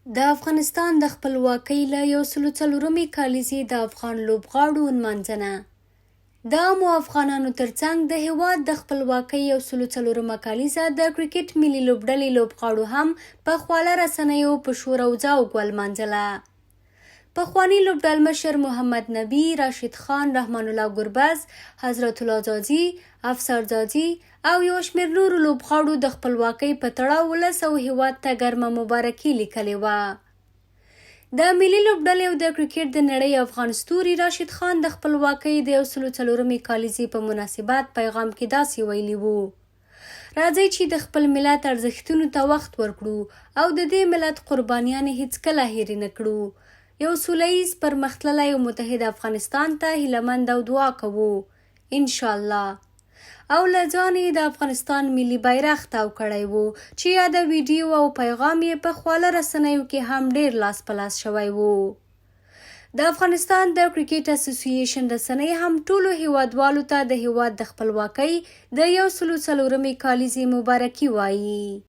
د افغانستان د خپلواکۍ له 140مې کالیزې د افغان لوبغاړو نمانځنه. د عامو افغانانو ترڅنګ د هیواد د خپلواکۍ 140مه کالیزه د کرکټ ملي لوبډلې لوبغاړو هم په خواله رسنیو په شور او ځوږ ولمانځله. پخواني لوبډلمشر محمد نبي، راشد خان، رحمان الله ګربز، حضرت الله ځاځي، افسر ځاځي او یو شمېر نورو لوبغاړو د خپلواکۍ په تړاو ولس او هیواد ته ګرمه مبارکي لیکلې وه. د ملي لوبډلې او د کرکټ د نړۍ افغان ستوري راشد خان د خپلواکۍ د 140مې کالیزې په مناسبت پیغام کې داسې ویلي وو: راځئ چې د خپل ملت ارزښتونو ته وخت ورکړو او د دې ملت قربانیانې هیڅکله هېرې نه کړو. یو سوله ییز، پرمختللی او متحد افغانستان ته هیلهمند او دعا کوو انشاءالله. او له ځانه د افغانستان ملي بیرغ تاو کړی وو چې یاده ویډیو او پیغام یې په خواله رسنیو کې هم ډیر لاس په لاس شوی وو. د افغانستان د کرکټ اسوسییشن رسنۍ هم ټولو هیوادوالو ته د هیواد د خپلواکۍ د 140مې کالیزې مبارکي وایي.